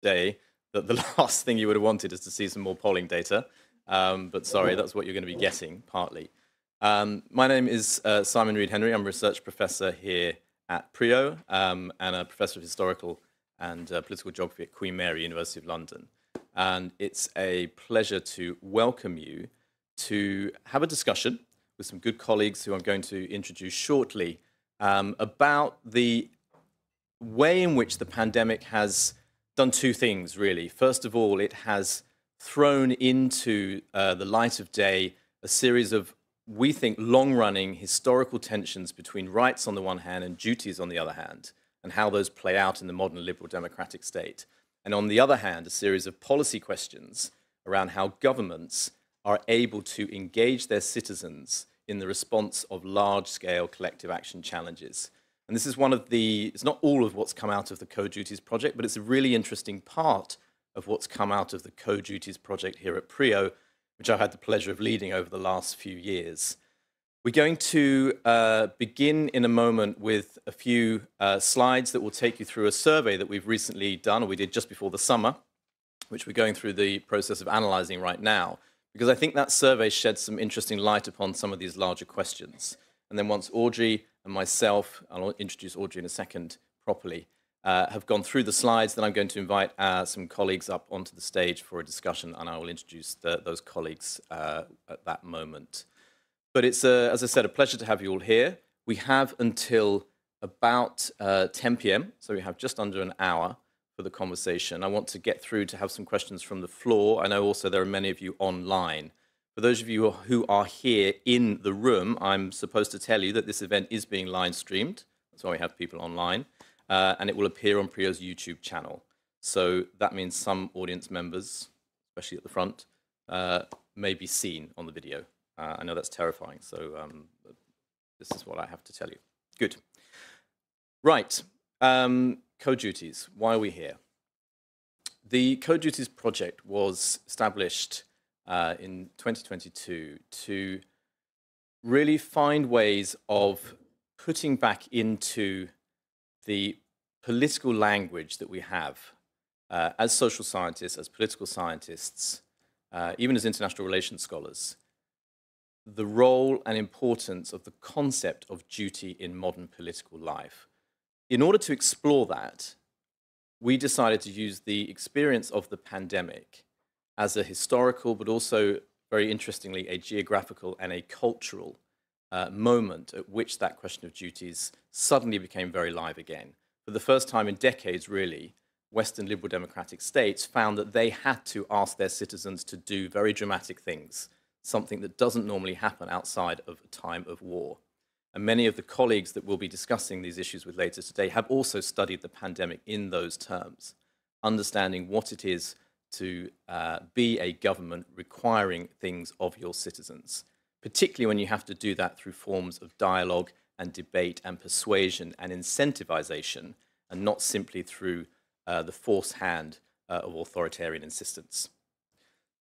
day that the last thing you would have wanted is to see some more polling data. But sorry, that's what you're going to be getting, partly. My name is Simon Reed-Henry. I'm a research professor here at PRIO and a professor of historical and political geography at Queen Mary, University of London. And it's a pleasure to welcome you to have a discussion with some good colleagues who I'm going to introduce shortly about the way in which the pandemic has done two things, really. First of all, it has thrown into the light of day a series of, we think, long-running historical tensions between rights on the one hand and duties on the other hand, and how those play out in the modern liberal democratic state. And on the other hand, a series of policy questions around how governments are able to engage their citizens in the response of large-scale collective action challenges. And this is one of the, it's not all of what's come out of the Code Duties project, but it's a really interesting part of what's come out of the Code Duties project here at PRIO, which I've had the pleasure of leading over the last few years. We're going to begin in a moment with a few slides that will take you through a survey that we've recently done, or we did just before the summer, which we're going through the process of analysing right now, because I think that survey sheds some interesting light upon some of these larger questions. And then once Audrey and myself, I'll introduce Audrey in a second properly, have gone through the slides, then I'm going to invite some colleagues up onto the stage for a discussion, and I will introduce those colleagues at that moment. But it's, as I said, a pleasure to have you all here. We have until about 10 p.m., so we have just under an hour for the conversation. I want to get through to have some questions from the floor. I know also there are many of you online. For those of you who are here in the room, I'm supposed to tell you that this event is being live streamed. That's why we have people online. And it will appear on PRIO's YouTube channel. So that means some audience members, especially at the front, may be seen on the video. I know that's terrifying, so this is what I have to tell you. Good. Right. Code Duties. Why are we here? The Code Duties project was established in 2022 to really find ways of putting back into the political language that we have as social scientists, as political scientists, even as international relations scholars, the role and importance of the concept of duty in modern political life. In order to explore that, we decided to use the experience of the pandemic as a historical, but also, very interestingly, a geographical and a cultural moment at which that question of duties suddenly became very live again. For the first time in decades, really, Western liberal democratic states found that they had to ask their citizens to do very dramatic things, something that doesn't normally happen outside of a time of war. And many of the colleagues that we'll be discussing these issues with later today have also studied the pandemic in those terms, understanding what it is to be a government requiring things of your citizens, particularly when you have to do that through forms of dialogue and debate and persuasion and incentivization, and not simply through the forced hand of authoritarian insistence.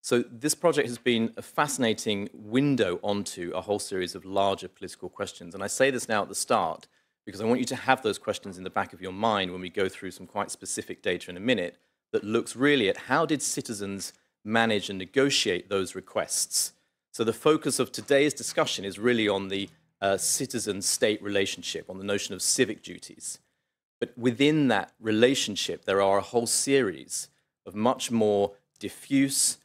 So this project has been a fascinating window onto a whole series of larger political questions. And I say this now at the start because I want you to have those questions in the back of your mind when we go through some quite specific data in a minute that looks really at how did citizens manage and negotiate those requests. So the focus of today's discussion is really on the citizen-state relationship, on the notion of civic duties. But within that relationship, there are a whole series of much more diffuse,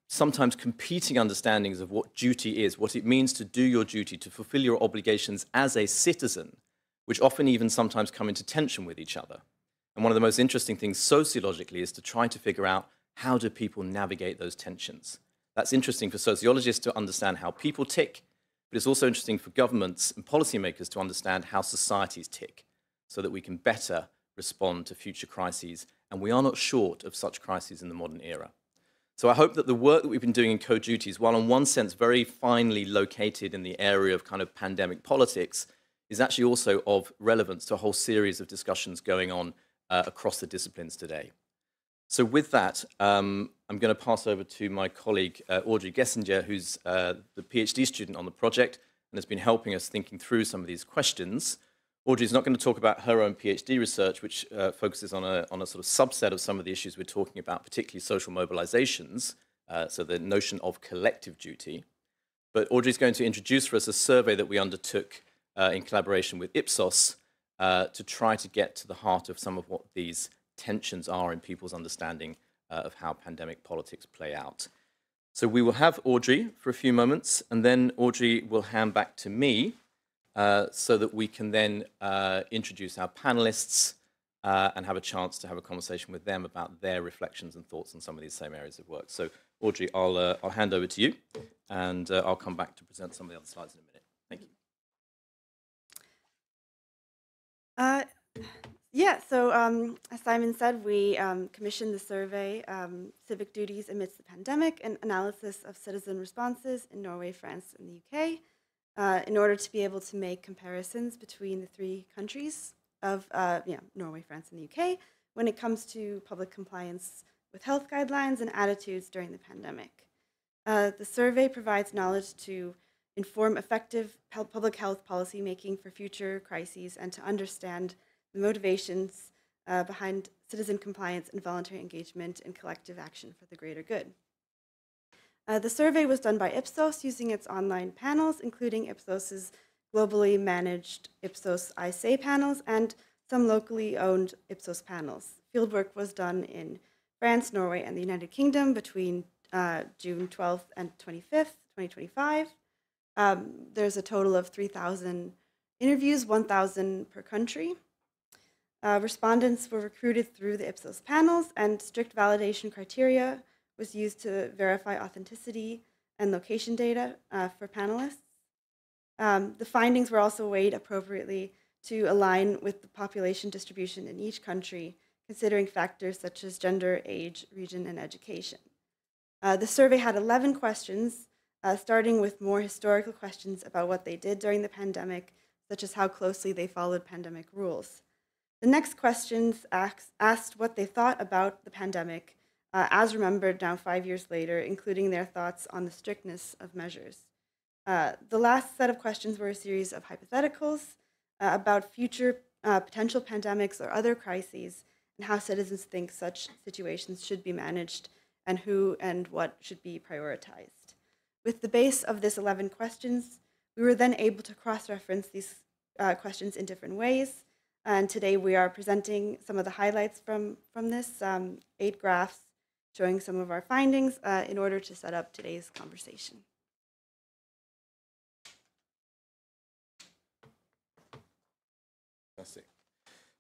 sometimes competing understandings of what duty is, what it means to do your duty, to fulfill your obligations as a citizen, which often even sometimes come into tension with each other. And one of the most interesting things sociologically is to try to figure out how do people navigate those tensions. That's interesting for sociologists to understand how people tick, but it's also interesting for governments and policymakers to understand how societies tick so that we can better respond to future crises. And we are not short of such crises in the modern era. So I hope that the work that we've been doing in Code Duties, while in one sense very finely located in the area of kind of pandemic politics, is actually also of relevance to a whole series of discussions going on across the disciplines today. So with that, I'm going to pass over to my colleague, Audrey Gessinger, who's the PhD student on the project and has been helping us thinking through some of these questions. Audrey's not going to talk about her own PhD research, which focuses on a sort of subset of some of the issues we're talking about, particularly social mobilizations, so the notion of collective duty. But Audrey's going to introduce for us a survey that we undertook in collaboration with Ipsos to try to get to the heart of some of what these tensions are in people's understanding of how pandemic politics play out. So we will have Audrey for a few moments, and then Audrey will hand back to me so that we can then introduce our panelists and have a chance to have a conversation with them about their reflections and thoughts on some of these same areas of work. So Audrey, I'll hand over to you, and I'll come back to present some of the other slides in a minute. Thank you. As Simon said, we commissioned the survey, Civic Duties Amidst the Pandemic, an analysis of citizen responses in Norway, France, and the UK, in order to be able to make comparisons between the three countries of Norway, France, and the UK when it comes to public compliance with health guidelines and attitudes during the pandemic. The survey provides knowledge to inform effective public health policy making for future crises and to understand the motivations behind citizen compliance and voluntary engagement in collective action for the greater good. The survey was done by Ipsos using its online panels, including Ipsos's globally managed Ipsos ISA panels and some locally owned Ipsos panels. Fieldwork was done in France, Norway, and the United Kingdom between June 12th and 25th, 2025. There's a total of 3,000 interviews, 1,000 per country. Respondents were recruited through the Ipsos panels, and strict validation criteria was used to verify authenticity and location data for panelists. The findings were also weighed appropriately to align with the population distribution in each country, considering factors such as gender, age, region, and education. The survey had 11 questions, starting with more historical questions about what they did during the pandemic, such as how closely they followed pandemic rules. The next questions asked what they thought about the pandemic, as remembered now 5 years later, including their thoughts on the strictness of measures. The last set of questions were a series of hypotheticals about future potential pandemics or other crises and how citizens think such situations should be managed and who and what should be prioritized. With the base of this 11 questions, we were then able to cross-reference these questions in different ways. And today we are presenting some of the highlights from this, 8 graphs showing some of our findings in order to set up today's conversation.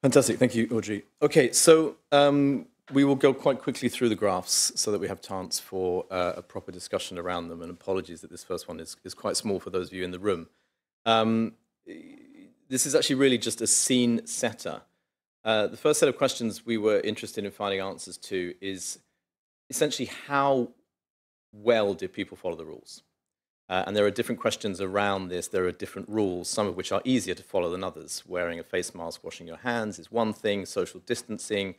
Fantastic. Thank you, Audrey. Okay, so we will go quite quickly through the graphs so that we have chance for a proper discussion around them. And apologies that this first one is quite small for those of you in the room. This is actually really just a scene setter. The first set of questions we were interested in finding answers to is essentially how well did people follow the rules? And there are different questions around this. There are different rules, some of which are easier to follow than others. Wearing a face mask, washing your hands is one thing, social distancing,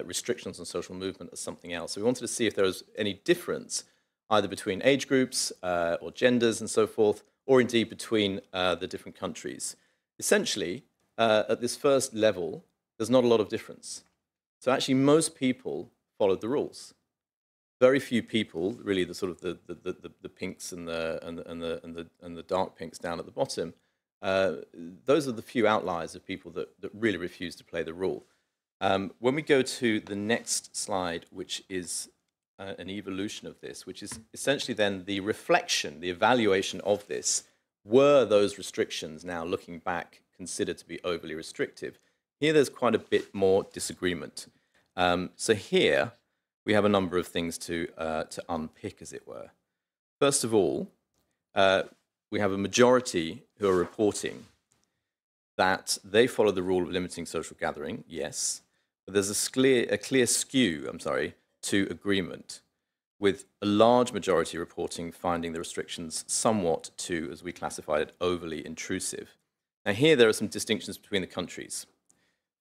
restrictions on social movement is something else. So we wanted to see if there was any difference either between age groups or genders and so forth, or indeed between the different countries. Essentially, at this first level, there's not a lot of difference. So actually, most people followed the rules. Very few people, really, the sort of the pinks and the dark pinks down at the bottom. Those are the few outliers of people that really refuse to play the rule. When we go to the next slide, which is an evolution of this, which is essentially then the reflection, the evaluation of this. Were those restrictions now, looking back, considered to be overly restrictive? Here there's quite a bit more disagreement. So here we have a number of things to unpick, as it were. First of all, we have a majority who are reporting that they follow the rule of limiting social gathering, yes, but there's a clear skew, to agreement, with a large majority reporting finding the restrictions somewhat too, as we classified it, overly intrusive. Now here there are some distinctions between the countries.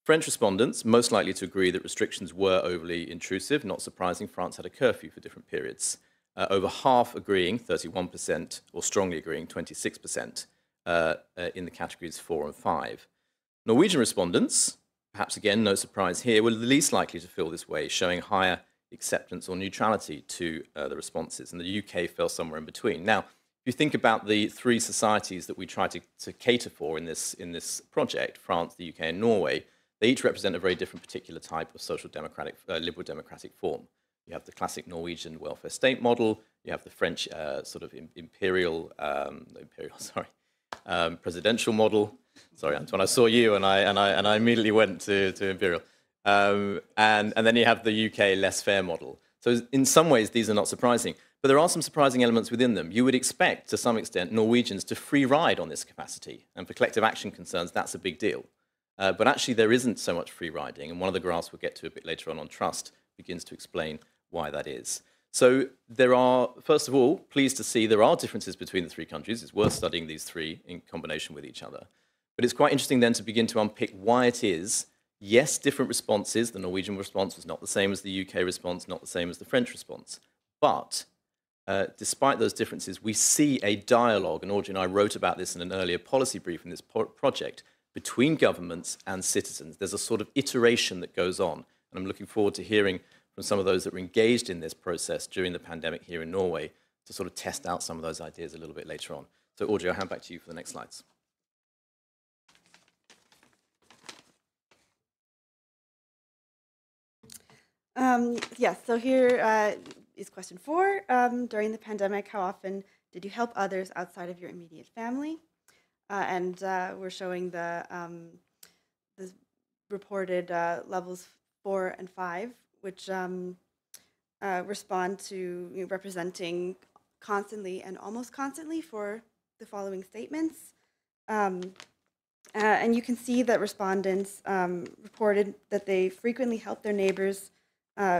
French respondents most likely to agree that restrictions were overly intrusive. Not surprising, France had a curfew for different periods. Over half agreeing, 31%, or strongly agreeing, 26%, in the categories 4 and 5. Norwegian respondents, perhaps again, no surprise here, were the least likely to feel this way, showing higher acceptance or neutrality to the responses, and the UK fell somewhere in between. Now, if you think about the three societies that we try to cater for in this project, France, the UK, and Norway, they each represent a very different particular type of social democratic, liberal democratic form. You have the classic Norwegian welfare state model, you have the French sort of presidential model. Sorry, Antoine, I saw you and I immediately went to imperial. And then you have the UK laissez-faire model. So in some ways, these are not surprising. But there are some surprising elements within them. You would expect, to some extent, Norwegians to free ride on this capacity. And for collective action concerns, that's a big deal. But actually, there isn't so much free riding. And one of the graphs we'll get to a bit later on trust begins to explain why that is. So there are, first of all, pleased to see there are differences between the three countries. It's worth studying these three in combination with each other. But it's quite interesting then to begin to unpick why it is, yes, different responses. The Norwegian response was not the same as the UK response, not the same as the French response. But despite those differences, we see a dialogue, and Audrey and I wrote about this in an earlier policy brief in this project, between governments and citizens. There's a sort of iteration that goes on, and I'm looking forward to hearing from some of those that were engaged in this process during the pandemic here in Norway to sort of test out some of those ideas a little bit later on. So Audrey, I'll hand back to you for the next slides. Yes, so here is question 4. During the pandemic, how often did you help others outside of your immediate family? And we're showing the reported levels 4 and 5, which respond to representing constantly and almost constantly for the following statements. And you can see that respondents reported that they frequently help their neighbors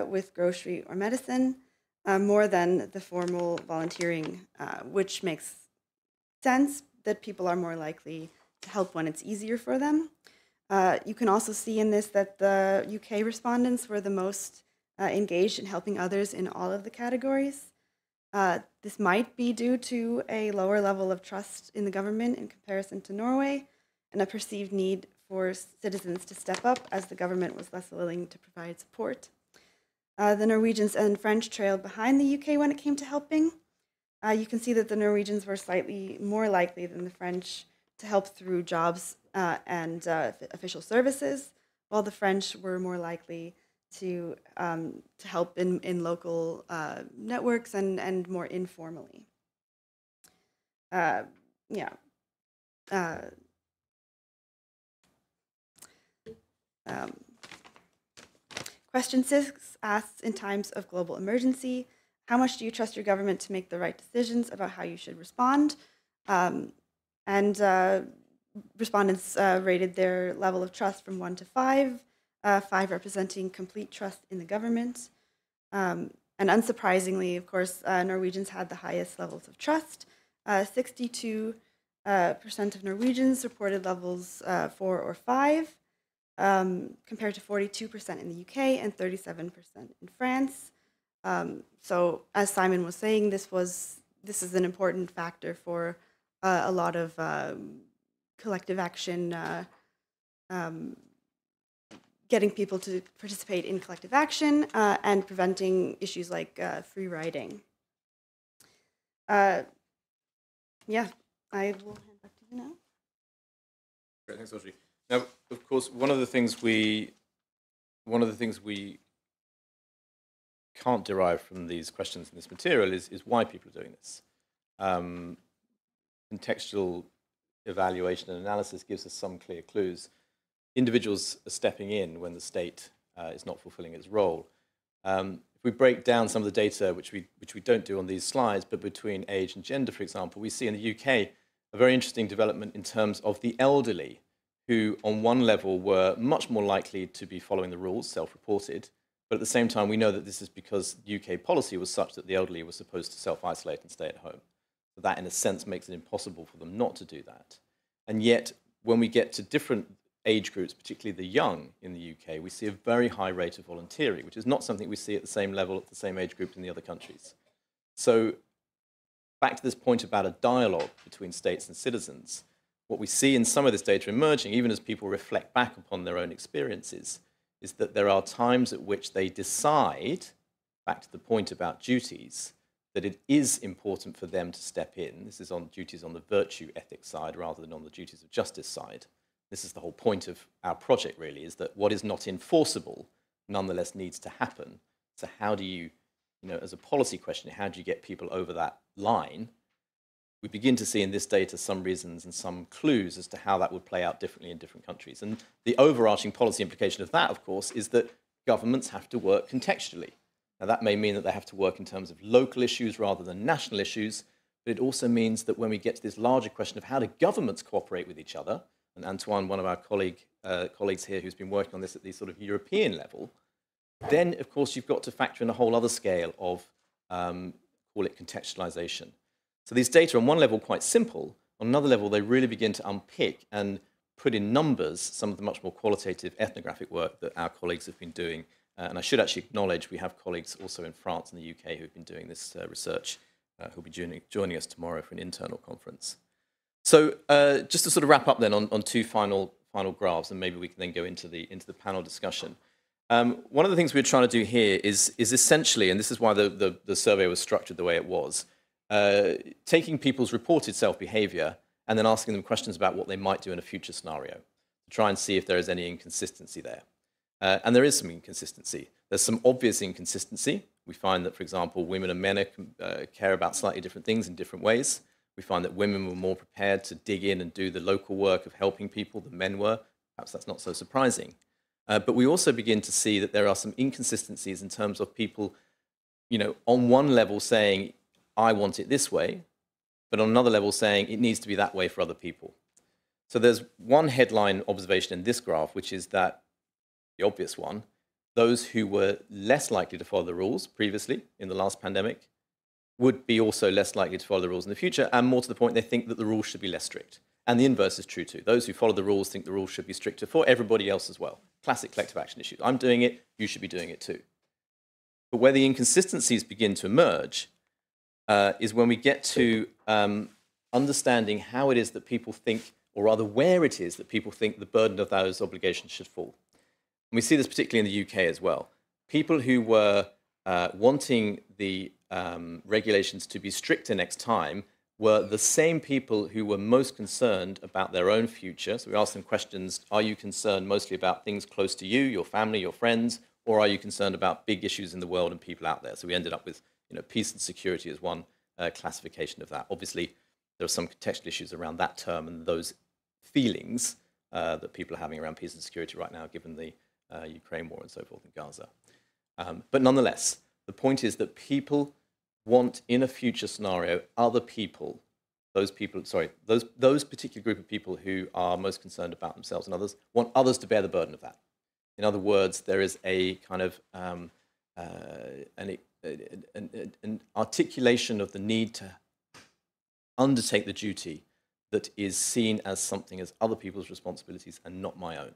with grocery or medicine, more than the formal volunteering, which makes sense that people are more likely to help when it's easier for them. You can also see in this that the UK respondents were the most engaged in helping others in all of the categories. This might be due to a lower level of trust in the government in comparison to Norway, and a perceived need for citizens to step up as the government was less willing to provide support. The Norwegians and French trailed behind the UK when it came to helping. You can see that the Norwegians were slightly more likely than the French to help through jobs and official services, while the French were more likely to help in local networks and more informally. Question 6 asks, in times of global emergency, how much do you trust your government to make the right decisions about how you should respond? Respondents rated their level of trust from 1 to 5, 5 representing complete trust in the government. And unsurprisingly, of course, Norwegians had the highest levels of trust. 62% of Norwegians reported levels 4 or 5, compared to 42% in the UK and 37% in France. So, as Simon was saying, this is an important factor for a lot of collective action, getting people to participate in collective action and preventing issues like free riding. Yeah, I will hand back to you now. Great, thanks, Audrey. Now, of course, one of the things we can't derive from these questions in this material is why people are doing this. Contextual evaluation and analysis gives us some clear clues. Individuals are stepping in when the state is not fulfilling its role. If we break down some of the data, which we don't do on these slides, but between age and gender, for example, we see in the UK a very interesting development in terms of the elderly, who on one level were much more likely to be following the rules, self-reported, but at the same time we know that this is because UK policy was such that the elderly were supposed to self-isolate and stay at home. So that in a sense makes it impossible for them not to do that. And yet when we get to different age groups, particularly the young in the UK, we see a very high rate of volunteering, which is not something we see at the same level at the same age group in the other countries. So back to this point about a dialogue between states and citizens, what we see in some of this data emerging, even as people reflect back upon their own experiences, is that there are times at which they decide, back to the point about duties, that it is important for them to step in. This is on duties on the virtue ethics side rather than on the duties of justice side. This is the whole point of our project, really, is that what is not enforceable nonetheless needs to happen. So how do you, as a policy question, how do you get people over that line? We begin to see in this data some reasons and some clues as to how that would play out differently in different countries. And the overarching policy implication of that, of course, is that governments have to work contextually. Now, that may mean that they have to work in terms of local issues rather than national issues, but it also means that when we get to this larger question of how do governments cooperate with each other, and Antoine, one of our colleagues here who's been working on this at the sort of European level, then, of course, you've got to factor in a whole other scale of, call it contextualization. So these data, on one level, quite simple. On another level, they really begin to unpick and put in numbers some of the much more qualitative ethnographic work that our colleagues have been doing. And I should actually acknowledge we have colleagues also in France and the UK who've been doing this research, who'll be joining us tomorrow for an internal conference. So just to sort of wrap up then on two final graphs, and maybe we can then go into the panel discussion. One of the things we're trying to do here is essentially, and this is why the survey was structured the way it was, taking people's reported self-behavior and then asking them questions about what they might do in a future scenario to try and see if there is any inconsistency there. And there is some inconsistency. There's some obvious inconsistency. We find that, for example, women and men care about slightly different things in different ways. We find that women were more prepared to dig in and do the local work of helping people than men were. Perhaps that's not so surprising. But we also begin to see that there are some inconsistencies in terms of people, on one level saying, I want it this way, but on another level saying it needs to be that way for other people. So there's one headline observation in this graph, which is that, the obvious one, those who were less likely to follow the rules previously in the last pandemic would be also less likely to follow the rules in the future, and more to the point, they think that the rules should be less strict. And the inverse is true too. Those who follow the rules think the rules should be stricter for everybody else as well. Classic collective action issues. I'm doing it, you should be doing it too. But where the inconsistencies begin to emerge is when we get to understanding how it is that people think, or rather where it is that people think the burden of those obligations should fall. And we see this particularly in the UK as well. People who were wanting the regulations to be stricter next time were the same people who were most concerned about their own future. So we asked them questions, are you concerned mostly about things close to you, your family, your friends, or are you concerned about big issues in the world and people out there? So we ended up with peace and security as one classification of that. Obviously, there are some contextual issues around that term and those feelings that people are having around peace and security right now, given the Ukraine war and so forth in Gaza. But nonetheless, the point is that people want, in a future scenario, other people, those particular group of people who are most concerned about themselves and others, want others to bear the burden of that. In other words, there is a kind of an articulation of the need to undertake the duty that is seen as something as other people's responsibilities and not my own.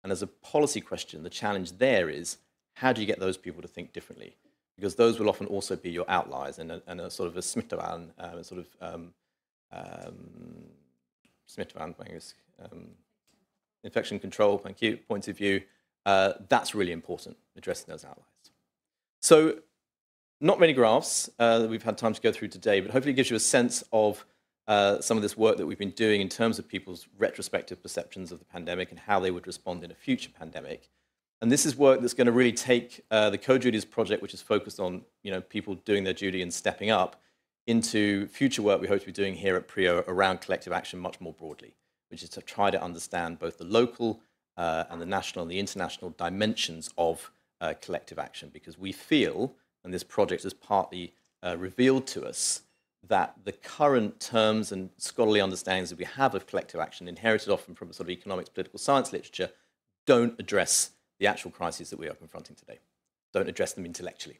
And as a policy question, the challenge there is, how do you get those people to think differently? Because those will often also be your outliers and a sort of a Smitterman, infection control, thank you, point of view. That's really important, addressing those outliers. So not many graphs that we've had time to go through today, but hopefully it gives you a sense of some of this work that we've been doing in terms of people's retrospective perceptions of the pandemic and how they would respond in a future pandemic. And this is work that's going to really take the Co-Duties project, which is focused on people doing their duty and stepping up, into future work we hope to be doing here at PRIO around collective action much more broadly, which is to try to understand both the local and the national and the international dimensions of collective action, because we feel, and this project has partly revealed to us, that the current terms and scholarly understandings that we have of collective action, inherited often from sort of economics, political science literature, don't address the actual crises that we are confronting today, don't address them intellectually.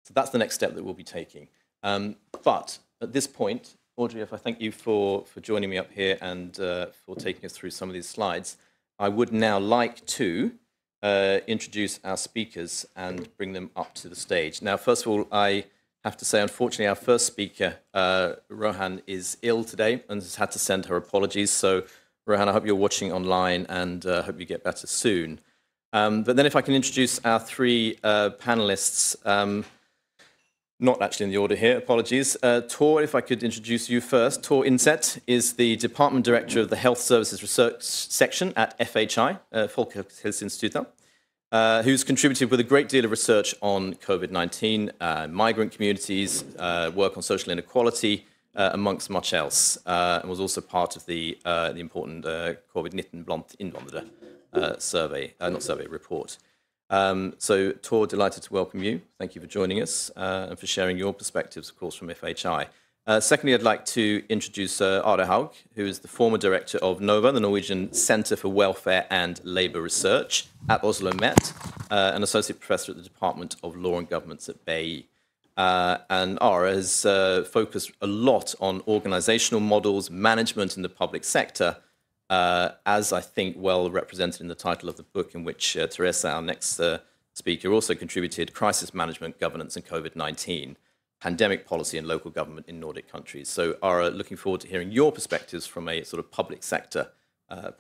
So that's the next step that we'll be taking. But at this point, Audrey, if I thank you for joining me up here and for taking us through some of these slides, I would now like to introduce our speakers and bring them up to the stage. Now, first of all, I have to say, unfortunately, our first speaker, Rohan, is ill today and has had to send her apologies. So, Rohan, I hope you're watching online and hope you get better soon. But then if I can introduce our three panelists, not actually in the order here, apologies. Tor, if I could introduce you first. Tor Inset is the Department Director of the Health Services Research Section at FHI, Folkhälsoinstitutet, who's contributed with a great deal of research on COVID-19, migrant communities, work on social inequality, amongst much else, and was also part of the important Covid-19 blant invandrare report. So, Tor, delighted to welcome you. Thank you for joining us and for sharing your perspectives, of course, from FHI. Secondly, I'd like to introduce Are Haug, who is the former director of NOVA, the Norwegian Centre for Welfare and Labour Research at Oslo Met, an associate professor at the Department of Law and Governments at BI. And Are has focused a lot on organisational models, management in the public sector, as I think well represented in the title of the book, in which Teresa, our next speaker, also contributed crisis management, governance and COVID-19, pandemic policy and local government in Nordic countries. So, Ara, looking forward to hearing your perspectives from a sort of public sector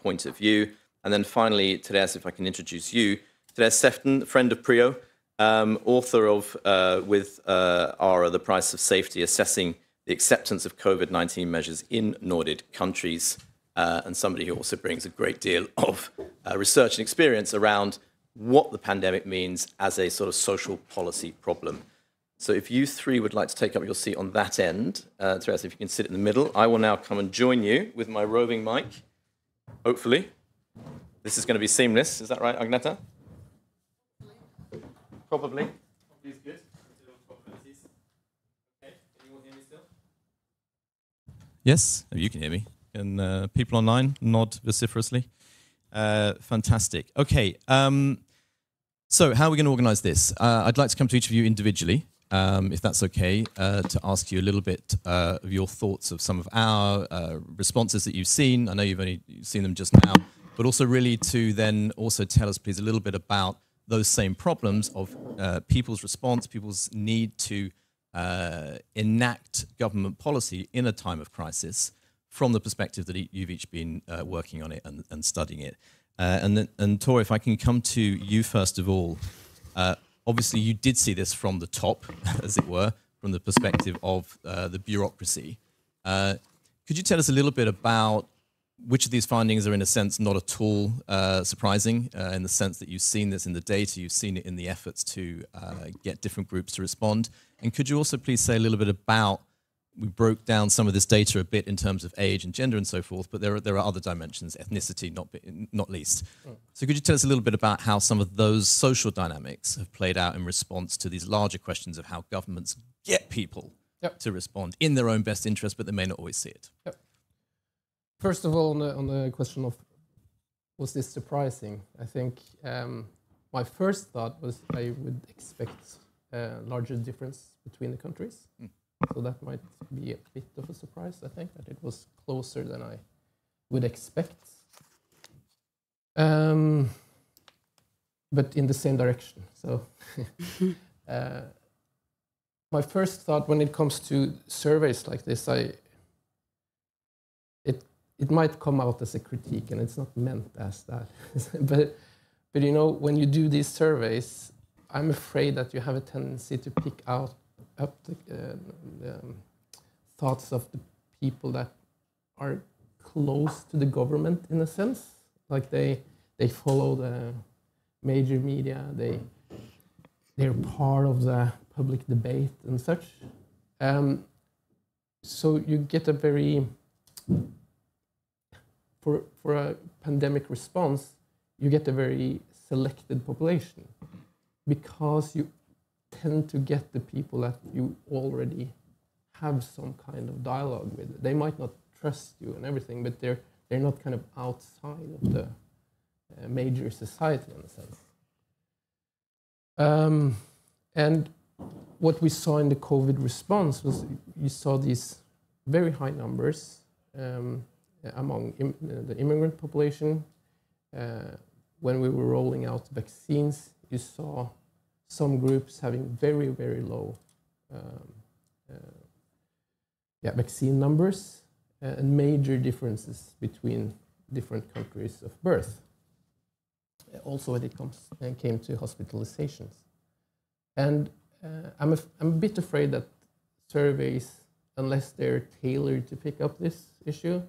point of view. And then finally, Teresa, if I can introduce you. Teresa Sefton, friend of Prio, author of, with Ara, The Price of Safety, Assessing the Acceptance of COVID-19 Measures in Nordic Countries. And somebody who also brings a great deal of research and experience around what the pandemic means as a sort of social policy problem. So if you three would like to take up your seat on that end, Teresa, if you can sit in the middle, I will now come and join you with my roving mic, hopefully. This is going to be seamless. Is that right, Agneta? Probably. Probably is good. Okay, can you all hear me still? Yes, you can hear me. And people online nod vociferously. Fantastic. Okay, so how are we going to organise this? I'd like to come to each of you individually, if that's okay, to ask you a little bit of your thoughts of some of our responses that you've seen. I know you've only seen them just now, but also really to then also tell us, please, a little bit about those same problems of people's response, people's need to enact government policy in a time of crisis, from the perspective that you've each been working on it and studying it. And Tor, if I can come to you first of all, obviously you did see this from the top, as it were, from the perspective of the bureaucracy. Could you tell us a little bit about which of these findings are in a sense not at all surprising, in the sense that you've seen this in the data, you've seen it in the efforts to get different groups to respond? And could you also please say a little bit about, we broke down some of this data a bit in terms of age and gender and so forth, but there are other dimensions, ethnicity not least. So could you tell us a little bit about how some of those social dynamics have played out in response to these larger questions of how governments get people to respond in their own best interest, but they may not always see it? First of all, on the question of was this surprising, I think my first thought was I would expect a larger difference between the countries. So that might be a bit of a surprise, I think, that it was closer than I would expect. But in the same direction. So my first thought when it comes to surveys like this, it might come out as a critique, and it's not meant as that. but you know, when you do these surveys, I'm afraid that you have a tendency to pick up the thoughts of the people that are close to the government in a sense, like they follow the major media, they're part of the public debate and such. So you get a very, for a pandemic response, you get a very selected population, because you tend to get the people that you already have some kind of dialogue with. They might not trust you and everything, but they're not kind of outside of the major society in a sense. And what we saw in the COVID response was you saw these very high numbers among the immigrant population. When we were rolling out vaccines, you saw some groups having very, very low vaccine numbers and major differences between different countries of birth. Also, when it came to hospitalizations, and I'm a bit afraid that surveys, unless they're tailored to pick up this issue,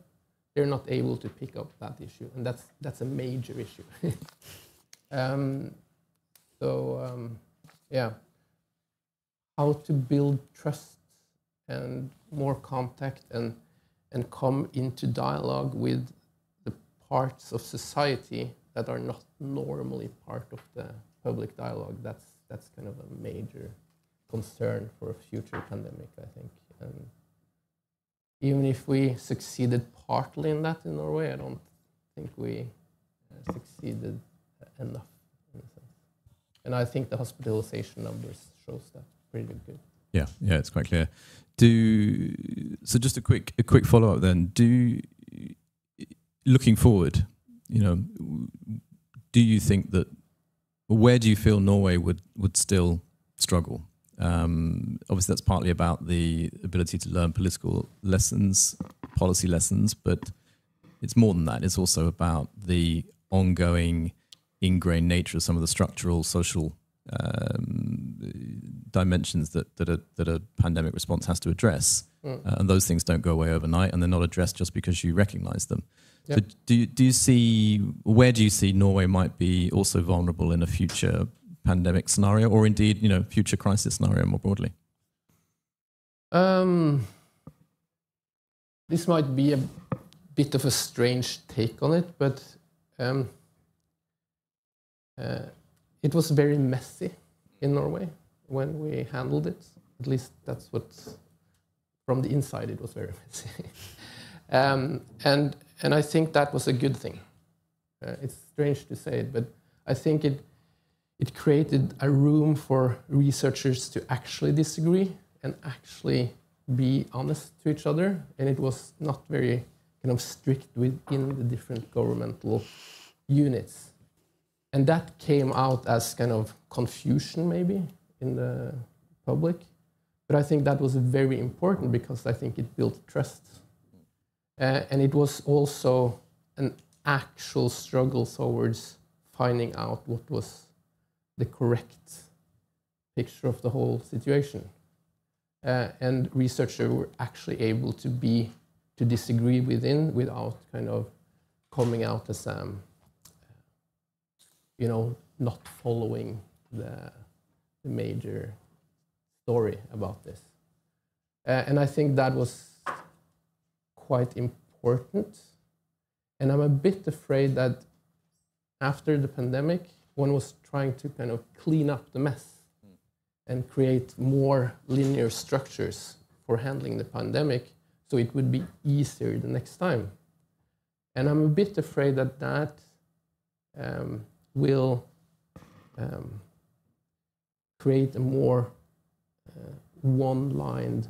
they're not able to pick up that issue, and that's a major issue. How to build trust and more contact and come into dialogue with the parts of society that are not normally part of the public dialogue. That's kind of a major concern for a future pandemic, I think. And even if we succeeded partly in that in Norway, I don't think we succeeded enough in a sense. And I think the hospitalization numbers shows that pretty good. Yeah, it's quite clear. So just a quick follow up then. Looking forward, do you think that, where do you feel Norway would still struggle? Obviously, that's partly about the ability to learn political lessons, policy lessons, but it's more than that. It's also about the ongoing, ingrained nature of some of the structural, social dimensions that a pandemic response has to address. And those things don't go away overnight, and they're not addressed just because you recognize them. Yep. So where do you see Norway might be also vulnerable in a future pandemic scenario, or indeed, future crisis scenario more broadly? This might be a bit of a strange take on it, but it was very messy in Norway when we handled it. At least that's what, from the inside, it was very messy. And I think that was a good thing. It's strange to say it, but I think it created a room for researchers to actually disagree and actually be honest to each other. And it was not very kind of strict within the different governmental units. And that came out as kind of confusion maybe in the public. But I think that was very important because I think it built trust. And it was also an actual struggle towards finding out what was the correct picture of the whole situation. And researchers were actually able to disagree without kind of coming out as not following the major story about this. And I think that was quite important. And I'm a bit afraid that after the pandemic, one was trying to kind of clean up the mess and create more linear structures for handling the pandemic so it would be easier the next time. And I'm a bit afraid that will create a more one-lined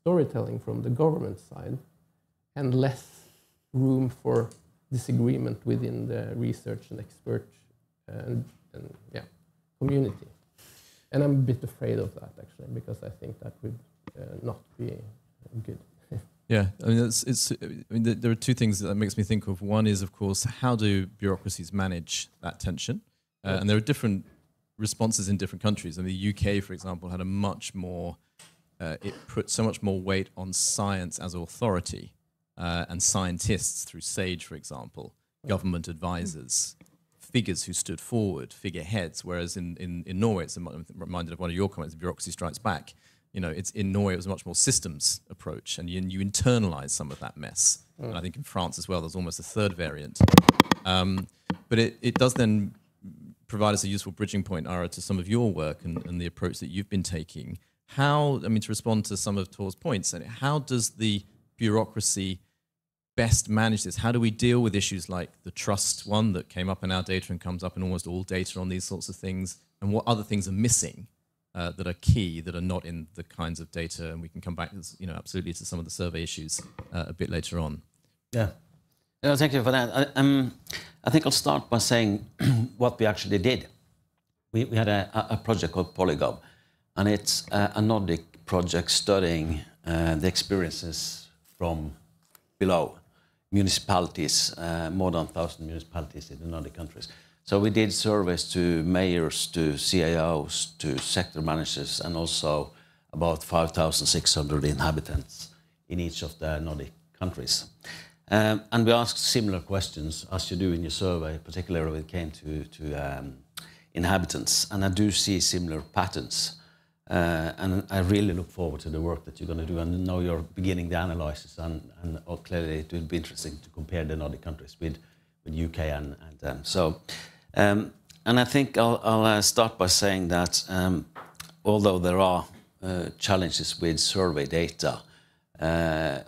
storytelling from the government side and less room for disagreement within the research and expert community. And I'm a bit afraid of that, actually, because I think that would not be good. Yeah, I mean, there are two things that makes me think of. One is, of course, how do bureaucracies manage that tension? And there are different responses in different countries. And the UK, for example, had a much more, it put so much more weight on science as authority and scientists through SAGE, for example, government advisors, figures who stood forward, figureheads, whereas in Norway, I'm reminded of one of your comments, bureaucracy strikes back. It's in Norway, it was a much more systems approach, and you internalize some of that mess. And I think in France as well, there's almost a third variant. But it does then provide us a useful bridging point, Ara, to some of your work and the approach that you've been taking. To respond to some of Tor's points, how does the bureaucracy best manage this? How do we deal with issues like the trust one that came up in our data and comes up in almost all data on these sorts of things? And what other things are missing that are key, that are not in the kinds of data? And we can come back, absolutely to some of the survey issues a bit later on. Yeah. Thank you for that. I think I'll start by saying what we actually did. We had a project called Polygov, and it's a Nordic project studying the experiences from below municipalities, more than 1,000 municipalities in the Nordic countries. So we did surveys to mayors, to CIOs, to sector managers, and also about 5,600 inhabitants in each of the Nordic countries. And we asked similar questions as you do in your survey, particularly when it came to inhabitants. And I do see similar patterns. And I really look forward to the work that you're going to do. And now you're beginning the analysis, and clearly it will be interesting to compare the Nordic countries with UK and I think I'll start by saying that although there are challenges with survey data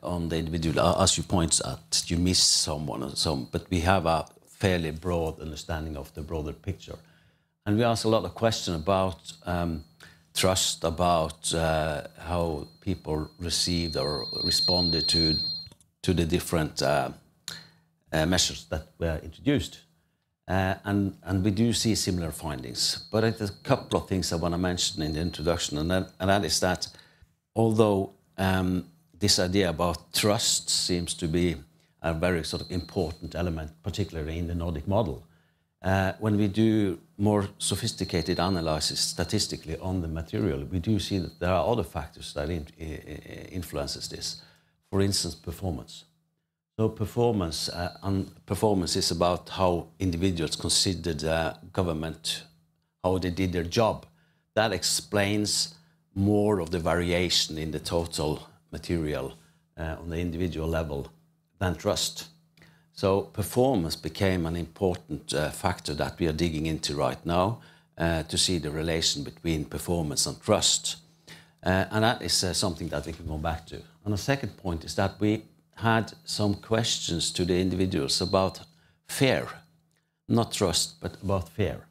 on the individual, as you point out, you miss someone or some, but we have a fairly broad understanding of the broader picture. And we ask a lot of questions about trust, about how people received or responded to the different measures that were introduced. And we do see similar findings. But there's a couple of things I want to mention in the introduction, and that is that although this idea about trust seems to be a very sort of important element, particularly in the Nordic model, when we do more sophisticated analysis statistically on the material, we do see that there are other factors that influences this. For instance, performance. So performance is about how individuals considered government, how they did their job. That explains more of the variation in the total material on the individual level than trust. So performance became an important factor that we are digging into right now to see the relation between performance and trust. And that is something that we can go back to. And the second point is that we had some questions to the individuals about fear, not trust, but about fear.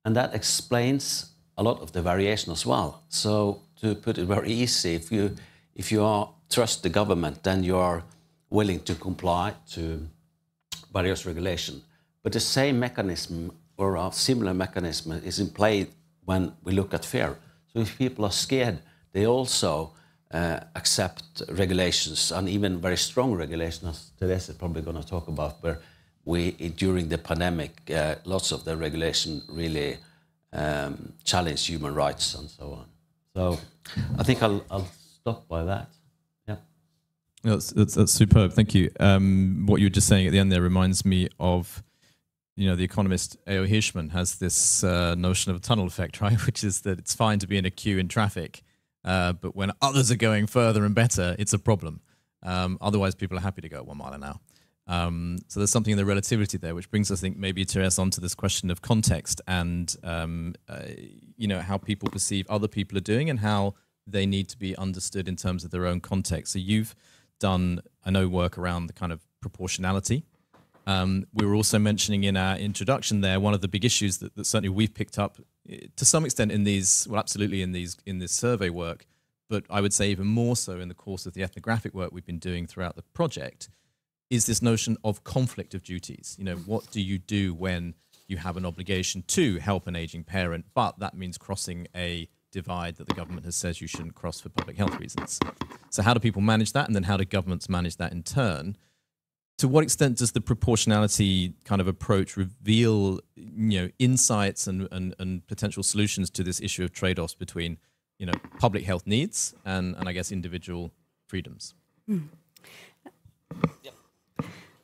And that explains a lot of the variation as well. So to put it very easy, if you trust the government, then you are willing to comply to various regulation. But the same mechanism or a similar mechanism is in play when we look at fear. So if people are scared, they also accept regulations, and even very strong regulations, as Therese is probably going to talk about, where during the pandemic, lots of the regulation really challenged human rights and so on. So I think I'll stop by that. Yeah. That's superb. Thank you. What you were just saying at the end there reminds me of, the economist A.O. Hirschman has this notion of a tunnel effect, right? Which is that it's fine to be in a queue in traffic, but when others are going further and better, it's a problem. Otherwise, people are happy to go 1 mile an hour. So there's something in the relativity there, which brings us, I think, maybe, Therese, onto this question of context and, how people perceive other people are doing and how they need to be understood in terms of their own context. So you've done, I know, work around the kind of proportionality. We were also mentioning in our introduction there, one of the big issues that certainly we've picked up to some extent in these, well, absolutely in this survey work, but I would say even more so in the course of the ethnographic work we've been doing throughout the project, is this notion of conflict of duties. What do you do when you have an obligation to help an aging parent, but that means crossing a divide that the government has said you shouldn't cross for public health reasons? So how do people manage that? And then how do governments manage that in turn? To what extent does the proportionality kind of approach reveal, insights and potential solutions to this issue of trade-offs between, public health needs and I guess individual freedoms?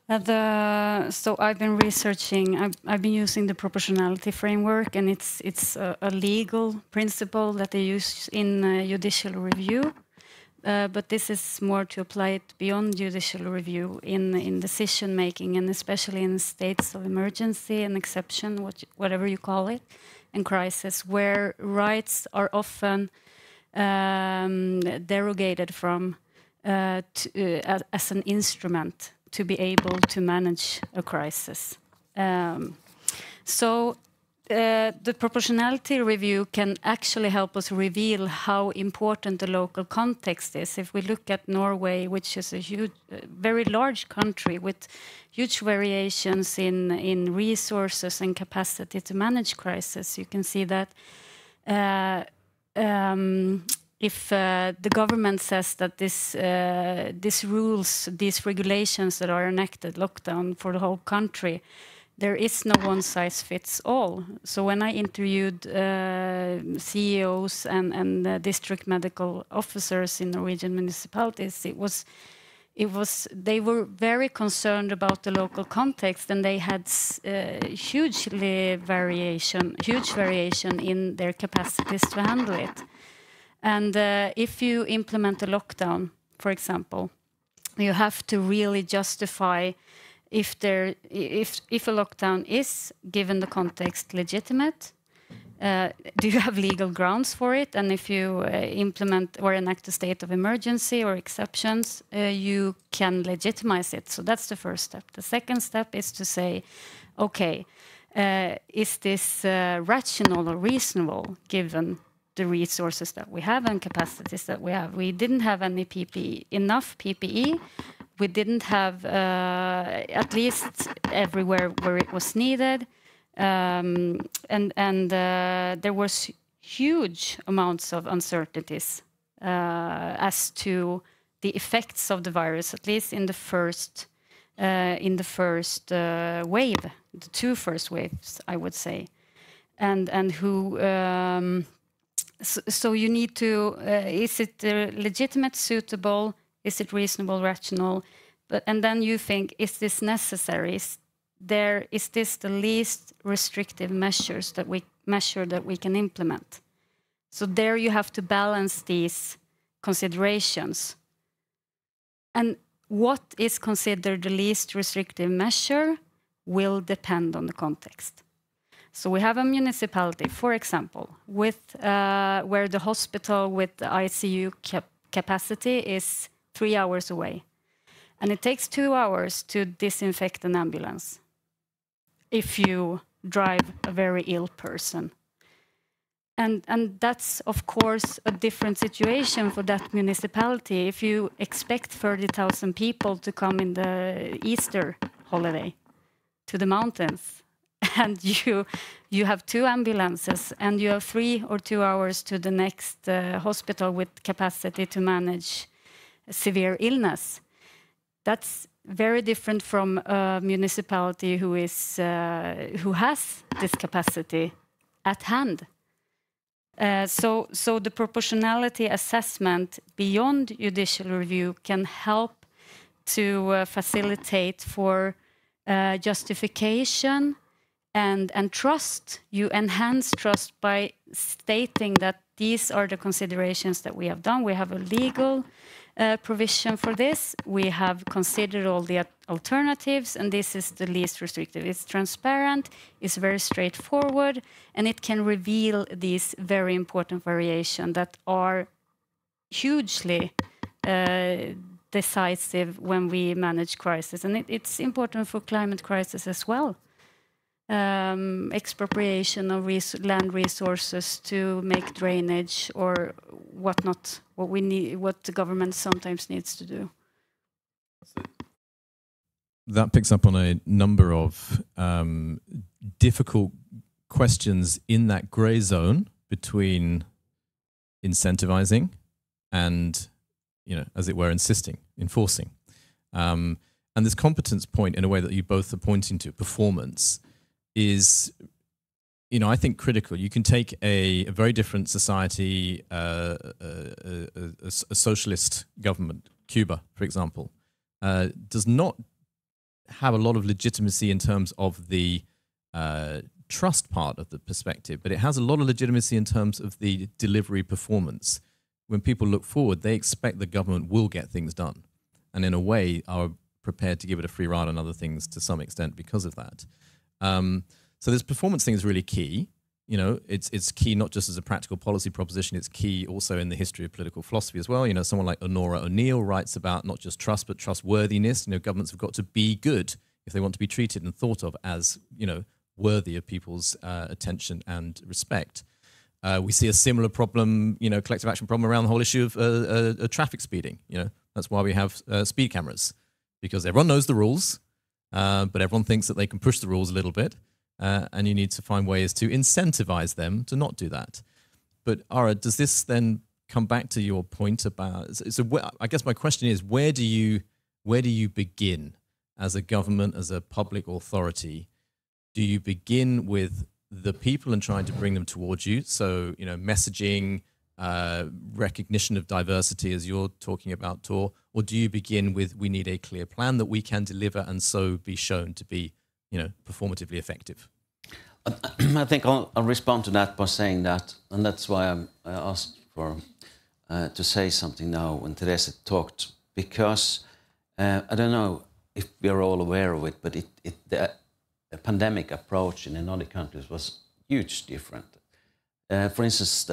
So I've been researching. I've been using the proportionality framework, and it's a legal principle that they use in judicial review. But this is more to apply it beyond judicial review in decision making, and especially in states of emergency and exception, whatever you call it, and crisis, where rights are often derogated from as an instrument to be able to manage a crisis. The proportionality review can actually help us reveal how important the local context is. If we look at Norway, which is a very large country with huge variations in resources and capacity to manage crisis, you can see that if the government says that these rules, these regulations that are enacted, lockdown for the whole country, there is no one size fits all. So when I interviewed CEOs and district medical officers in Norwegian municipalities, they were very concerned about the local context, and they had huge variation in their capacities to handle it. And if you implement a lockdown, for example, you have to really justify if a lockdown is, given the context, legitimate. Do you have legal grounds for it? And if you implement or enact a state of emergency or exceptions, you can legitimize it. So that's the first step. The second step is to say, okay, is this rational or reasonable given the resources that we have and capacities that we have? We didn't have any enough PPE. We didn't have, at least everywhere where it was needed. And there was huge amounts of uncertainties as to the effects of the virus, at least in the first wave, the two first waves, I would say, and who. So you need to: is it legitimate, suitable? Is it reasonable, rational? And then you think: is this necessary? Is this the least restrictive measures that we can implement? So there you have to balance these considerations. And what is considered the least restrictive measure will depend on the context. So we have a municipality, for example, with where the hospital with the ICU capacity is 3 hours away. And it takes 2 hours to disinfect an ambulance if you drive a very ill person. And that's, of course, a different situation for that municipality. If you expect 30,000 people to come in the Easter holiday to the mountains, and you have 2 ambulances, and you have 3 or 2 hours to the next hospital with capacity to manage severe illness, that's very different from a municipality who has this capacity at hand. So the proportionality assessment beyond judicial review can help to facilitate for justification and trust. You enhance trust by stating that these are the considerations that we have done. We have a legal provision for this. We have considered all the alternatives, and this is the least restrictive. It's transparent, it's very straightforward, and it can reveal these very important variations that are hugely decisive when we manage crisis. And it's important for climate crisis as well. Expropriation of land resources to make drainage or whatnot, what the government sometimes needs to do. That picks up on a number of difficult questions in that grey zone between incentivizing and, as it were, enforcing. And this competence point, in a way that you both are pointing to, performance, is, I think critical. You can take a very different society, a socialist government, Cuba, for example, does not have a lot of legitimacy in terms of the trust part of the perspective, but it has a lot of legitimacy in terms of the delivery performance. When people look forward, they expect the government will get things done, and in a way are prepared to give it a free ride on other things to some extent because of that. So this performance thing is really key. It's key not just as a practical policy proposition, it's key also in the history of political philosophy as well. Someone like Honora O'Neill writes about not just trust, but trustworthiness. Governments have got to be good if they want to be treated and thought of as, worthy of people's attention and respect. We see a similar problem, collective action problem around the whole issue of traffic speeding. That's why we have speed cameras, because everyone knows the rules, but everyone thinks that they can push the rules a little bit. And you need to find ways to incentivize them to not do that. But Ara, does this then come back to your point about. So I guess my question is, where do you begin as a government, as a public authority? Do you begin with the people and trying to bring them towards you? So, messaging, recognition of diversity, as you're talking about, Tor, or do you begin with, we need a clear plan that we can deliver and so be shown to be, performatively effective? I think I'll respond to that by saying that, and that's why I asked for to say something now when Teresa talked, because I don't know if we are all aware of it, but the pandemic approach in the Nordic countries was huge different. For instance,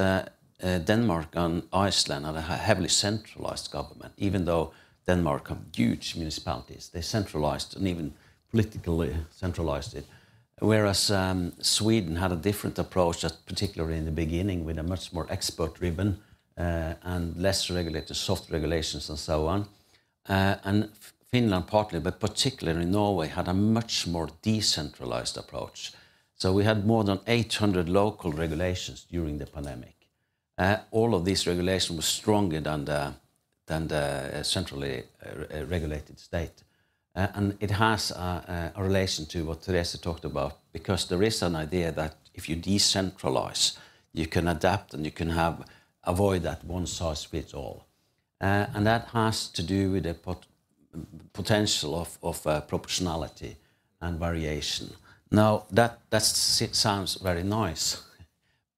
Denmark and Iceland had a heavily centralized government, even though Denmark have huge municipalities. They centralized and even politically centralized it. Whereas Sweden had a different approach, particularly in the beginning, with a much more expert-driven and less regulated, soft regulations and so on. And Finland partly, but particularly Norway, had a much more decentralized approach. So we had more than 800 local regulations during the pandemic. All of these regulations were stronger than the centrally regulated state. And it has a relation to what Teresa talked about, because there is an idea that if you decentralize, you can adapt and you can avoid that one size fits all. And that has to do with the potential of proportionality and variation. Now, that sounds very nice,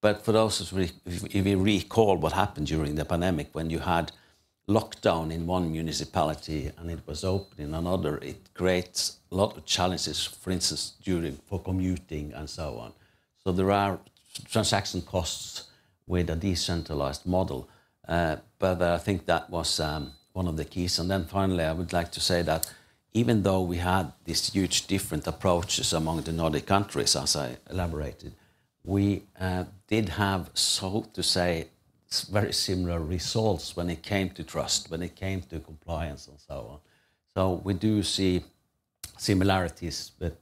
but for those, if you recall what happened during the pandemic, when you had lockdown in one municipality and it was open in another, it creates a lot of challenges, for instance, for commuting and so on. So there are transaction costs with a decentralized model, but I think that was one of the keys. And then finally, I would like to say that even though we had these huge different approaches among the Nordic countries, as I elaborated, we did have, so to say, very similar results when it came to trust, when it came to compliance and so on. So we do see similarities with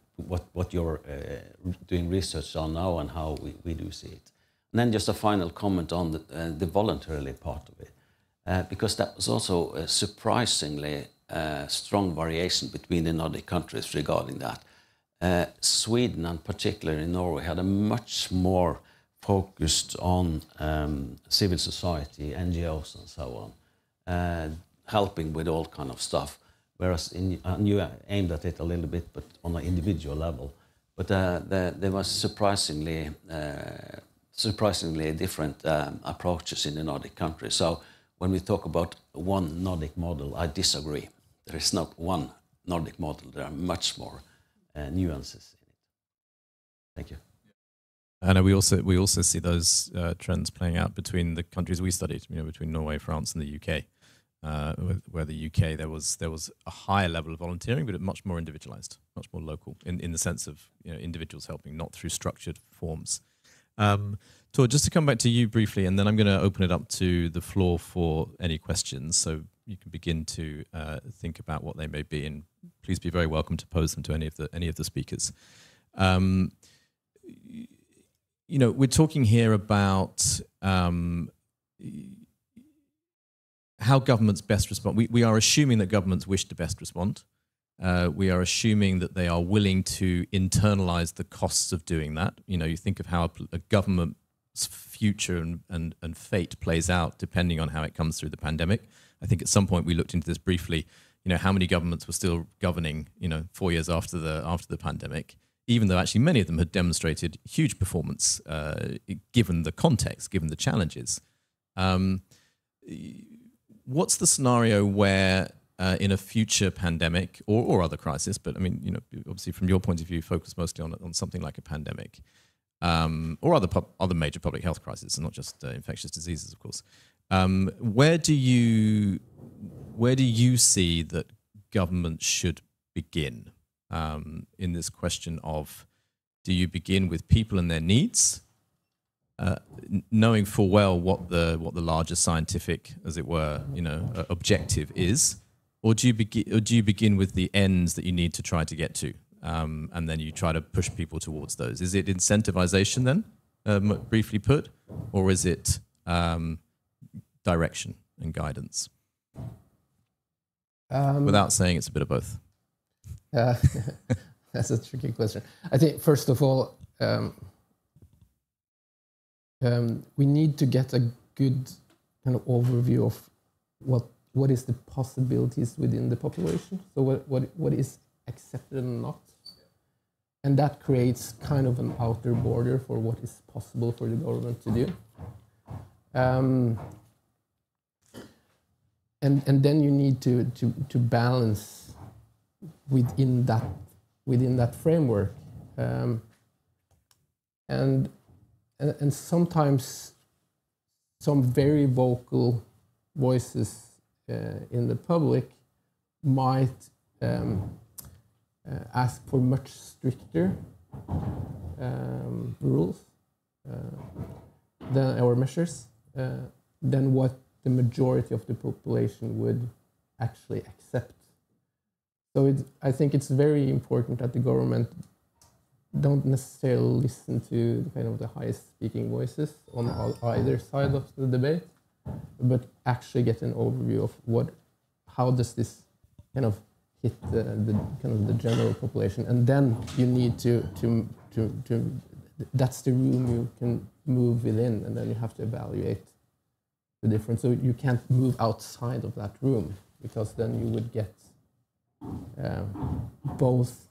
what you're doing research on now and how we do see it. And then just a final comment on the voluntarily part of it, because that was also a surprisingly strong variation between the Nordic countries regarding that. Sweden, and particularly Norway, had a much more focused on civil society, NGOs and so on, helping with all kind of stuff. Whereas you aimed at it a little bit, but on an individual level. But there was surprisingly different approaches in the Nordic countries. So when we talk about one Nordic model, I disagree. There is not one Nordic model. There are much more nuances in it. Thank you. And we also see those trends playing out between the countries we studied, between Norway, France, and the UK, where the UK there was a higher level of volunteering, but much more individualized, much more local, in the sense of individuals helping, not through structured forms. Tor, just to come back to you briefly, and then I'm going to open it up to the floor for any questions, so you can begin to think about what they may be, and please be very welcome to pose them to any of the speakers. We're talking here about how governments best respond. We are assuming that governments wish to best respond. We are assuming that they are willing to internalize the costs of doing that. You think of how a government's future and fate plays out depending on how it comes through the pandemic. I think at some point we looked into this briefly. How many governments were still governing 4 years after the pandemic, even though actually many of them had demonstrated huge performance given the context, given the challenges. What's the scenario where in a future pandemic or other crisis, but obviously from your point of view, focus mostly on something like a pandemic or other major public health crises, and not just infectious diseases, of course. Where do you see that government should begin in this question of, do you begin with people and their needs, knowing full well what the larger scientific, as it were, objective is, or do you begin with the ends that you need to try to get to, and then you try to push people towards those? Is it incentivization then, briefly put, or is it direction and guidance? Without saying it's a bit of both. That's a tricky question. I think, first of all, we need to get a good kind of overview of what is the possibilities within the population. So what is accepted and not. And that creates kind of an outer border for what is possible for the government to do. And then you need to balance within that framework. And sometimes some very vocal voices in the public might ask for much stricter rules or measures than what the majority of the population would actually accept. So I think it's very important that the government don't necessarily listen to the kind of the highest speaking voices on either side of the debate, but actually get an overview of how does this kind of hit the kind of the general population, and then you need to that's the room you can move within, and then you have to evaluate the difference. So you can't move outside of that room, because then you would get both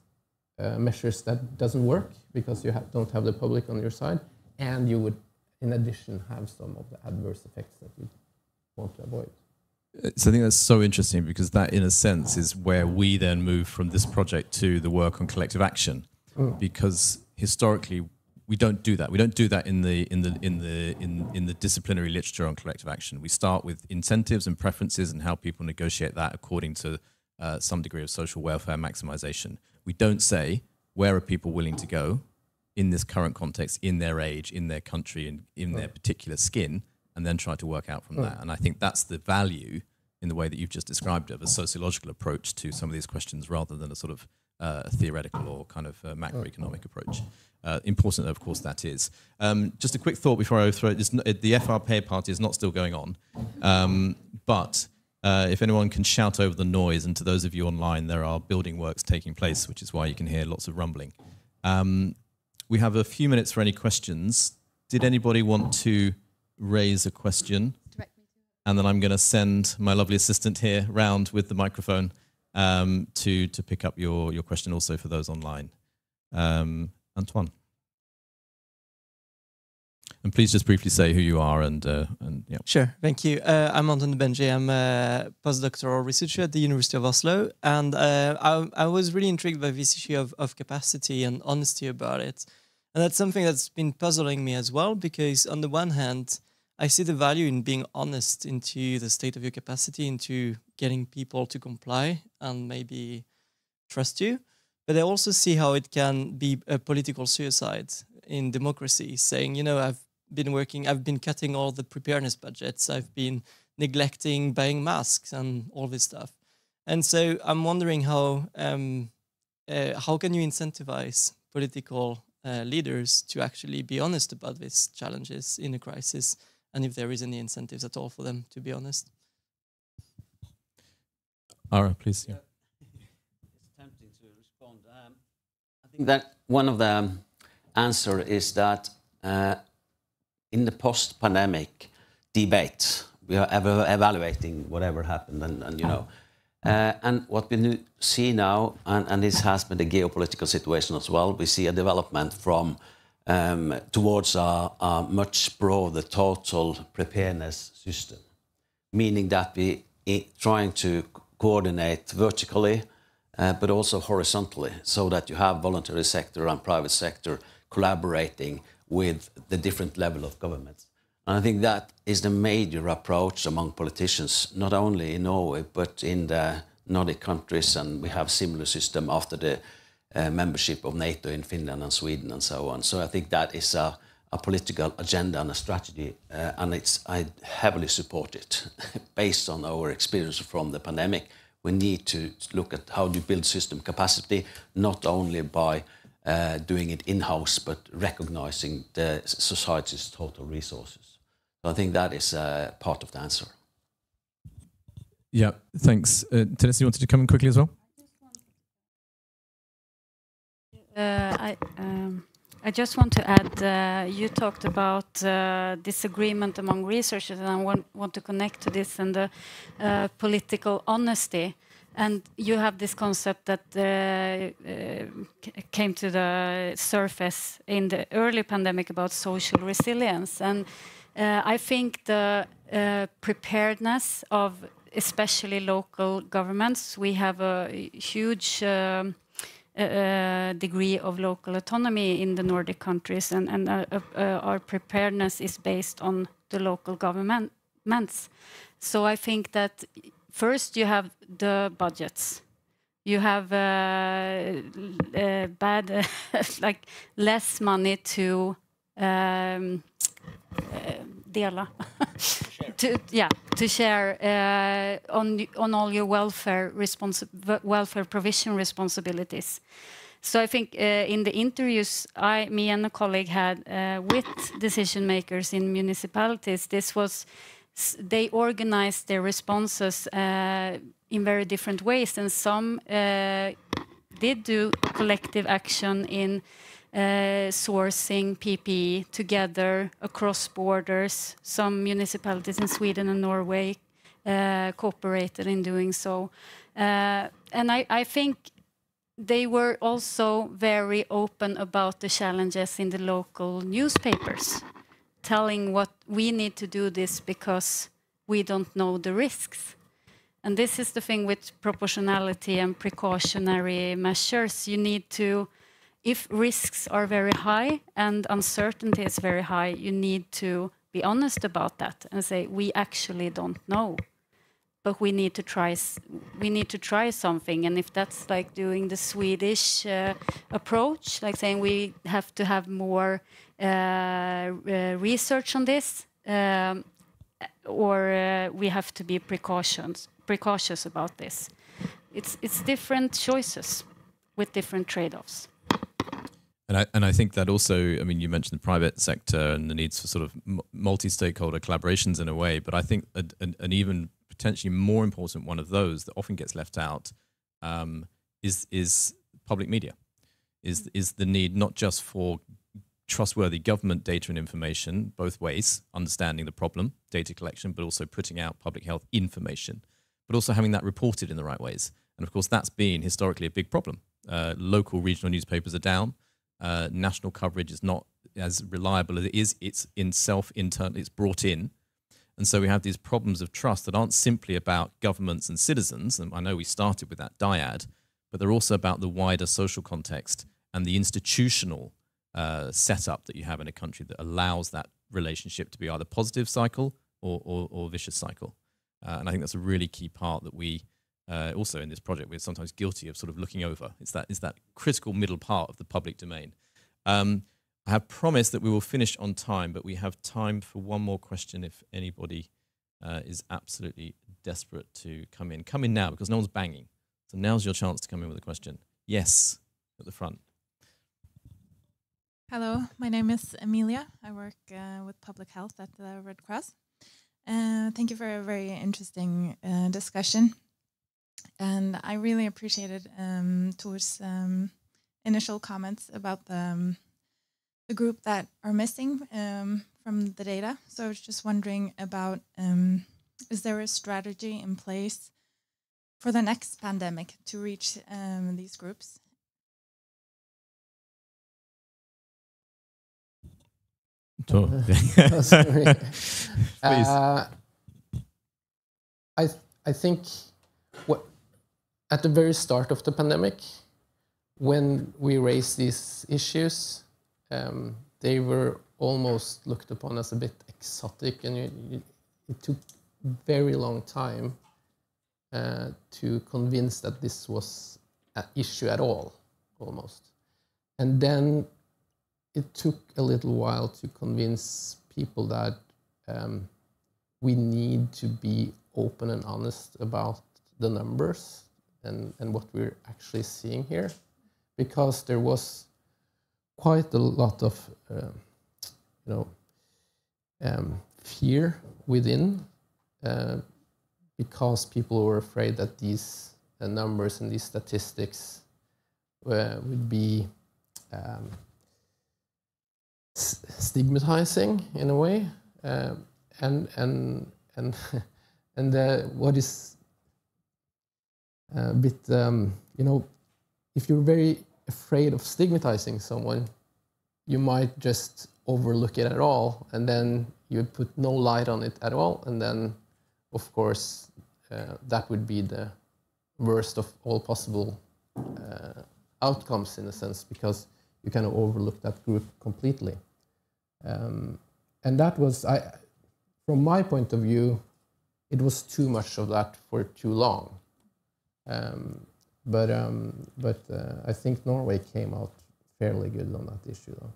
measures that doesn't work because you don't have the public on your side, and you would in addition have some of the adverse effects that you want to avoid. So I think that's so interesting, because that, in a sense, is where we then move from this project to the work on collective action, because historically we don't do that. We don't do that in the disciplinary literature on collective action. We start with incentives and preferences and how people negotiate that according to some degree of social welfare maximization. We don't say, where are people willing to go in this current context, in their age, in their country, and in their particular skin, and then try to work out from that. And I think that's the value in the way that you've just described it, of a sociological approach to some of these questions rather than a sort of theoretical or kind of macroeconomic approach. Important, of course, that is. Just a quick thought before I throw it. The FRP party is not still going on, but if anyone can shout over the noise, and to those of you online, there are building works taking place, which is why you can hear lots of rumbling. We have a few minutes for any questions. Did anybody want to raise a question? And then I'm going to send my lovely assistant here round with the microphone to pick up your question also for those online. Antoine. And please just briefly say who you are and yeah. Sure, thank you. I'm Anton Benji. I'm a postdoctoral researcher at the University of Oslo, and I was really intrigued by this issue of capacity and honesty about it. And that's something that's been puzzling me as well, because on the one hand, I see the value in being honest into the state of your capacity, into getting people to comply and maybe trust you. But I also see how it can be a political suicide in democracy, saying, you know, I've been cutting all the preparedness budgets, I've been neglecting buying masks and all this stuff. And so I'm wondering how can you incentivize political leaders to actually be honest about these challenges in a crisis, and if there is any incentives at all for them to be honest. Ara, please. Yeah. It's tempting to respond. I think that one of the answer is that in the post-pandemic debate, we are evaluating whatever happened, and you know, and what we see now, and this has been the geopolitical situation as well. We see a development from towards a much broader total preparedness system, meaning that we trying to coordinate vertically, but also horizontally, so that you have voluntary sector and private sector collaborating with the different level of governments. And I think that is the major approach among politicians, not only in Norway, but in the Nordic countries, and we have similar system after the membership of NATO in Finland and Sweden and so on. So I think that is a political agenda and a strategy, and I heavily support it. Based on our experience from the pandemic, we need to look at how to build system capacity, not only by doing it in-house, but recognizing the society's total resources. So I think that is part of the answer. Yeah, thanks. Tennessee, you wanted to come in quickly as well? I just want to add, you talked about disagreement among researchers, and I want to connect to this and the political honesty. And you have this concept that came to the surface in the early pandemic about social resilience. And I think the preparedness of especially local governments, we have a huge degree of local autonomy in the Nordic countries, and our preparedness is based on the local governments. So I think that first you have the budgets. You have like less money to dela, to share on all your welfare provision responsibilities. So I think in the interviews me and a colleague had with decision makers in municipalities, they organized their responses in very different ways, and some did do collective action in sourcing PPE together across borders. Some municipalities in Sweden and Norway cooperated in doing so. And I think they were also very open about the challenges in the local newspapers, telling what we need to do this because we don't know the risks. And this is the thing with proportionality and precautionary measures. You need to, if risks are very high and uncertainty is very high, you need to be honest about that and say, we actually don't know, but we need to try something. And if that's like doing the Swedish approach, like saying we have to have more research on this, or we have to be precautious about this. It's different choices with different trade-offs. And I think that also, I mean, you mentioned the private sector and the needs for sort of multi-stakeholder collaborations in a way, but I think an even potentially more important one of those that often gets left out is public media, is the need not just for trustworthy government data and information, both ways, understanding the problem, data collection, but also putting out public health information, but also having that reported in the right ways. And of course, that's been historically a big problem. Local regional newspapers are down. National coverage is not as reliable as it is. It's internally, it's brought in. And so we have these problems of trust that aren't simply about governments and citizens. And I know we started with that dyad, but they're also about the wider social context and the institutional setup that you have in a country that allows that relationship to be either positive cycle or vicious cycle. And I think that's a really key part that we also in this project we're sometimes guilty of sort of looking over. It's that critical middle part of the public domain. I have promised that we will finish on time, but we have time for one more question if anybody is absolutely desperate to come in. Come in now because no one's banging. So now's your chance to come in with a question. Yes, at the front. Hello, my name is Emilia. I work with public health at the Red Cross. Thank you for a very interesting discussion. And I really appreciated Tor's initial comments about the group that are missing from the data. So I was just wondering about, is there a strategy in place for the next pandemic to reach these groups? Sorry. I think at the very start of the pandemic, when we raised these issues, they were almost looked upon as a bit exotic, and it took very long time to convince that this was an issue at all, almost. And then it took a little while to convince people that we need to be open and honest about the numbers and what we're actually seeing here, because there was quite a lot of fear within because people were afraid that these numbers and these statistics would be stigmatizing in a way, and what is a bit, you know, if you're very afraid of stigmatizing someone, you might just overlook it at all, and then you would put no light on it at all, and then, of course, that would be the worst of all possible outcomes in a sense, because you kind of overlook that group completely. And that was, from my point of view, it was too much of that for too long. But I think Norway came out fairly good on that issue, though.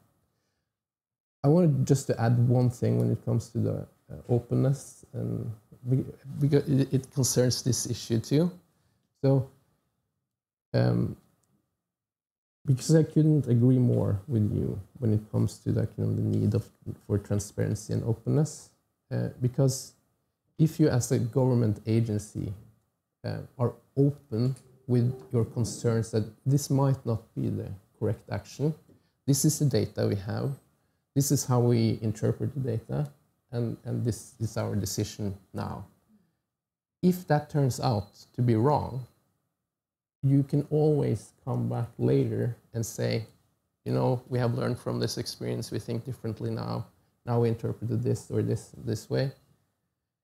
I wanted just to add one thing when it comes to the openness, and because it concerns this issue too. So, because I couldn't agree more with you when it comes to the need for transparency and openness, because if you as a government agency are open with your concerns that this might not be the correct action, this is the data we have, this is how we interpret the data, and this is our decision now. If that turns out to be wrong, you can always come back later and say, you know, we have learned from this experience, we think differently now. Now we interpreted this or this way.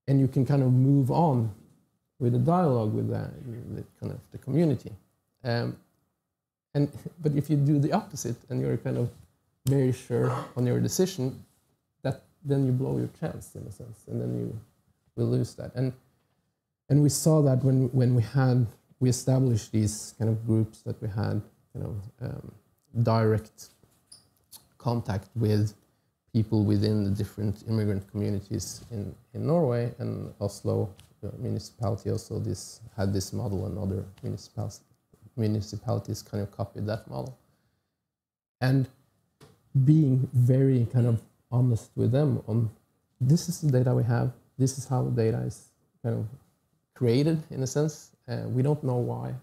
And you can kind of move on with a dialogue with the kind of the community. But if you do the opposite and you're kind of very sure on your decision, then you blow your chance in a sense, and then you will lose that. And we saw that when we established these kind of groups, that we had direct contact with people within the different immigrant communities in Norway, and Oslo, the municipality also had this model, and other municipalities kind of copied that model. And being very kind of honest with them on, this is the data we have, this is how the data is kind of created in a sense. We don't know why,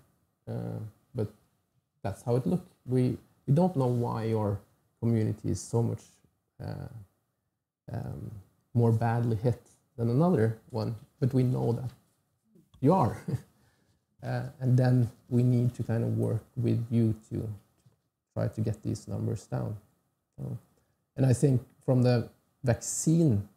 but that's how it looked. We don't know why your community is so much more badly hit than another one, but we know that you are. And then we need to kind of work with you to try to get these numbers down. And I think from the vaccine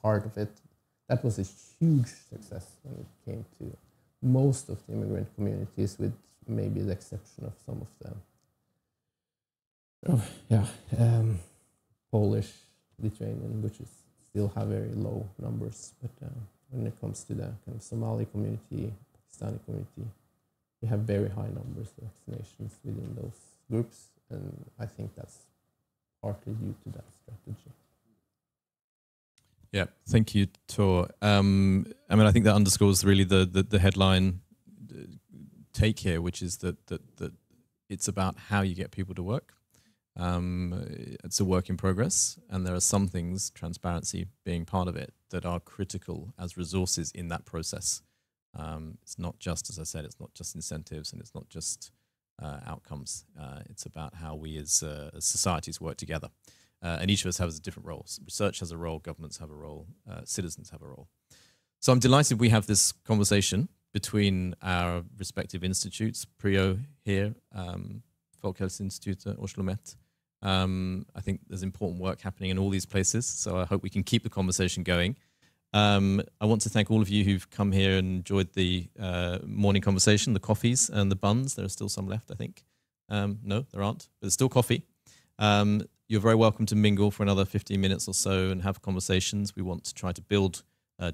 part of it, that was a huge success when it came to most of the immigrant communities, with maybe the exception of some of them. Polish, Lithuanian, which still have very low numbers. But when it comes to the kind of Somali community, Pakistani community, we have very high numbers of vaccinations within those groups. And I think that's partly due to that strategy. Yeah, thank you, Tor. I mean, I think that underscores really the headline take here, which is that it's about how you get people to work. It's a work in progress, and there are some things, transparency being part of it, that are critical as resources in that process. It's not just, as I said, it's not just incentives, and it's not just outcomes. It's about how we as societies work together. And each of us has different roles. Research has a role, governments have a role, citizens have a role. So I'm delighted we have this conversation between our respective institutes, PRIO here, Folkehelseinstituttet, Oslo Met. I think there's important work happening in all these places, so I hope we can keep the conversation going. I want to thank all of you who've come here and enjoyed the morning conversation, the coffees and the buns. There are still some left, I think. No, there aren't, but there's still coffee. You're very welcome to mingle for another 15 minutes or so and have conversations. We want to try to build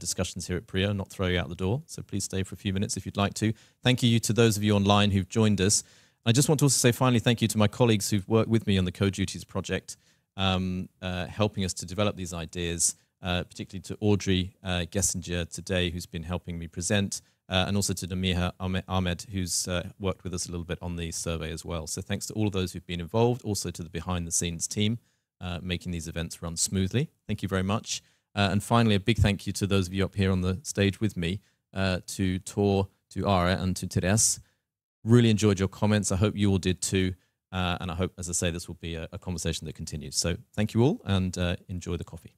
discussions here at PRIO, not throw you out the door. So please stay for a few minutes if you'd like to. Thank you to those of you online who've joined us. I just want to also say finally thank you to my colleagues who've worked with me on the Code Duties project, helping us to develop these ideas, particularly to Audrey Gessinger today, who's been helping me present, and also to Namiha Ahmed, who's worked with us a little bit on the survey as well. So thanks to all of those who've been involved, also to the behind-the-scenes team, making these events run smoothly. Thank you very much. And finally, a big thank you to those of you up here on the stage with me, to Tor, to Ara, and to Therese. Really enjoyed your comments. I hope you all did too. And I hope, as I say, this will be a conversation that continues. So thank you all, and enjoy the coffee.